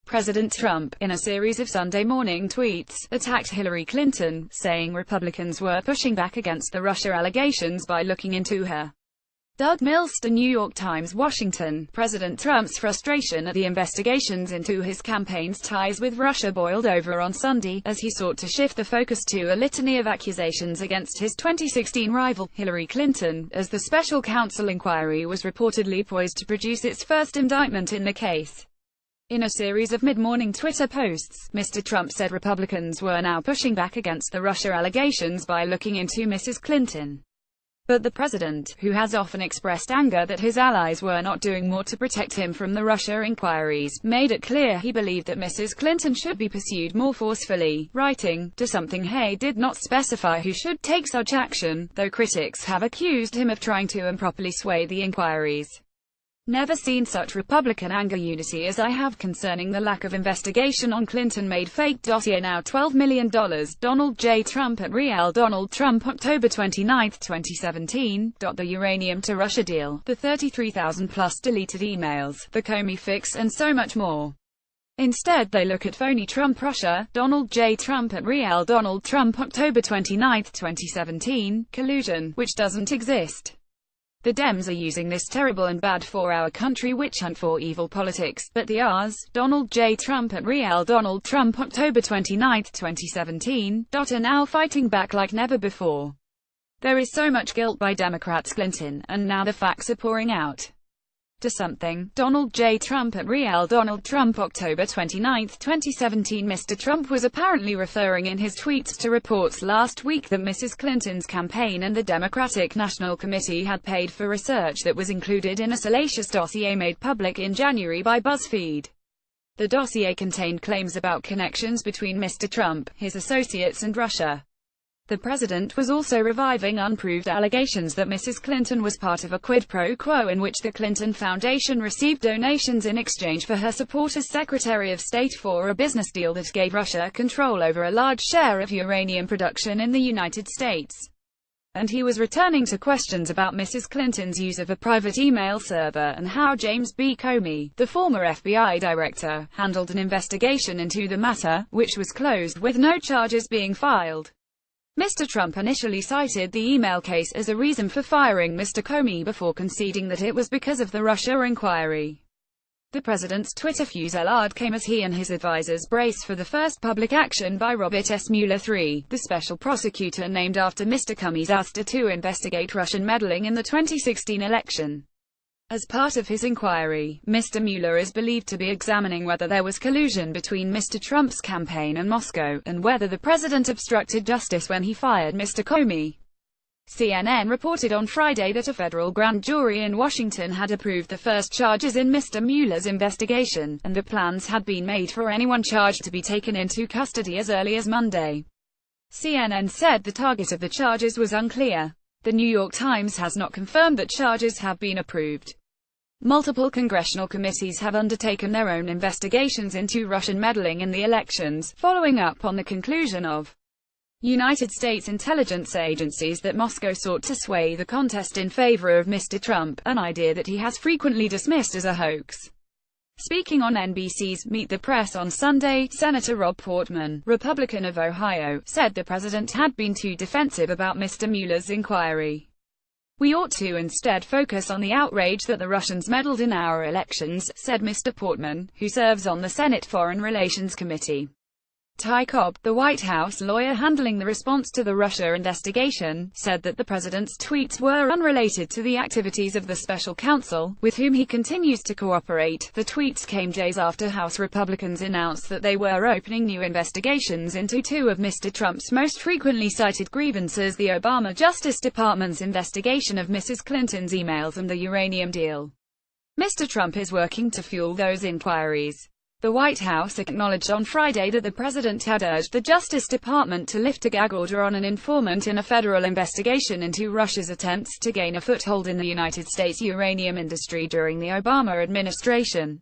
President Trump, in a series of Sunday morning tweets, attacked Hillary Clinton, saying Republicans were pushing back against the Russia allegations by looking into her. Doug Milster, New York Times, Washington. President Trump's frustration at the investigations into his campaign's ties with Russia boiled over on Sunday, as he sought to shift the focus to a litany of accusations against his 2016 rival, Hillary Clinton, as the special counsel inquiry was reportedly poised to produce its first indictment in the case. In a series of mid-morning Twitter posts, Mr. Trump said Republicans were now pushing back against the Russia allegations by looking into Mrs. Clinton. But the president, who has often expressed anger that his allies were not doing more to protect him from the Russia inquiries, made it clear he believed that Mrs. Clinton should be pursued more forcefully, writing, "To something Hay did not specify who should take such action, though critics have accused him of trying to improperly sway the inquiries. Never seen such Republican anger unity as I have concerning the lack of investigation on Clinton-made fake dossier. Now $12 million. Donald J. Trump at Real Donald Trump, October 29, 2017. The uranium to Russia deal, the 33,000-plus deleted emails, the Comey fix, and so much more. Instead they look at phony Trump Russia. Donald J. Trump at Real Donald Trump, October 29, 2017. Collusion, which doesn't exist. The Dems are using this terrible and bad for our country witch hunt for evil politics, but the R's, Donald J. Trump at Real Donald Trump, October 29, 2017, are now fighting back like never before. There is so much guilt by Democrats Clinton, and now the facts are pouring out. To something. Donald J. Trump at Real Donald Trump, October 29, 2017. Mr. Trump was apparently referring in his tweets to reports last week that Mrs. Clinton's campaign and the Democratic National Committee had paid for research that was included in a salacious dossier made public in January by BuzzFeed. The dossier contained claims about connections between Mr. Trump, his associates and Russia. The president was also reviving unproved allegations that Mrs. Clinton was part of a quid pro quo in which the Clinton Foundation received donations in exchange for her support as Secretary of State for a business deal that gave Russia control over a large share of uranium production in the United States. And he was returning to questions about Mrs. Clinton's use of a private email server and how James B. Comey, the former FBI director, handled an investigation into the matter, which was closed with no charges being filed. Mr. Trump initially cited the email case as a reason for firing Mr. Comey before conceding that it was because of the Russia inquiry. The president's Twitter fusillade came as he and his advisors braced for the first public action by Robert S. Mueller III, the special prosecutor named after Mr. Comey's ouster to investigate Russian meddling in the 2016 election. As part of his inquiry, Mr. Mueller is believed to be examining whether there was collusion between Mr. Trump's campaign and Moscow, and whether the president obstructed justice when he fired Mr. Comey. CNN reported on Friday that a federal grand jury in Washington had approved the first charges in Mr. Mueller's investigation, and the plans had been made for anyone charged to be taken into custody as early as Monday. CNN said the target of the charges was unclear. The New York Times has not confirmed that charges have been approved. Multiple congressional committees have undertaken their own investigations into Russian meddling in the elections, following up on the conclusion of United States intelligence agencies that Moscow sought to sway the contest in favor of Mr. Trump, an idea that he has frequently dismissed as a hoax. Speaking on NBC's Meet the Press on Sunday, Senator Rob Portman, Republican of Ohio, said the president had been too defensive about Mr. Mueller's inquiry. "We ought to instead focus on the outrage that the Russians meddled in our elections," said Mr. Portman, who serves on the Senate Foreign Relations Committee. Ty Cobb, the White House lawyer handling the response to the Russia investigation, said that the president's tweets were unrelated to the activities of the special counsel, with whom he continues to cooperate. The tweets came days after House Republicans announced that they were opening new investigations into two of Mr. Trump's most frequently cited grievances: the Obama Justice Department's investigation of Mrs. Clinton's emails and the uranium deal. Mr. Trump is working to fuel those inquiries. The White House acknowledged on Friday that the president had urged the Justice Department to lift a gag order on an informant in a federal investigation into Russia's attempts to gain a foothold in the United States uranium industry during the Obama administration.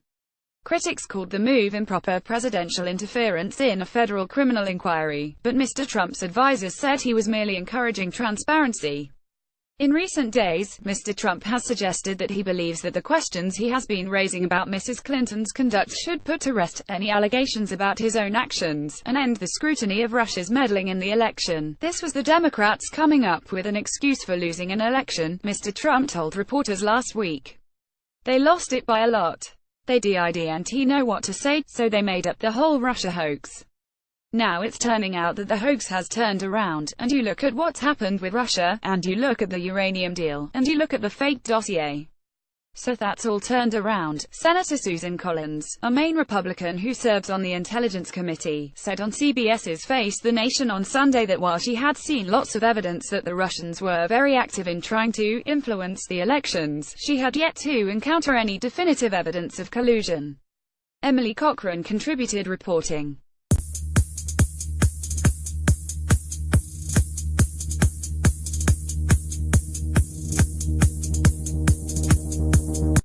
Critics called the move improper presidential interference in a federal criminal inquiry, but Mr. Trump's advisors said he was merely encouraging transparency. In recent days, Mr. Trump has suggested that he believes that the questions he has been raising about Mrs. Clinton's conduct should put to rest any allegations about his own actions, and end the scrutiny of Russia's meddling in the election. This was the Democrats coming up with an excuse for losing an election, Mr. Trump told reporters last week. They lost it by a lot. They didn't know what to say, so they made up the whole Russia hoax. Now it's turning out that the hoax has turned around, and you look at what's happened with Russia, and you look at the uranium deal, and you look at the fake dossier. So that's all turned around. Senator Susan Collins, a Maine Republican who serves on the Intelligence Committee, said on CBS's Face the Nation on Sunday that while she had seen lots of evidence that the Russians were very active in trying to influence the elections, she had yet to encounter any definitive evidence of collusion. Emily Cochran contributed reporting.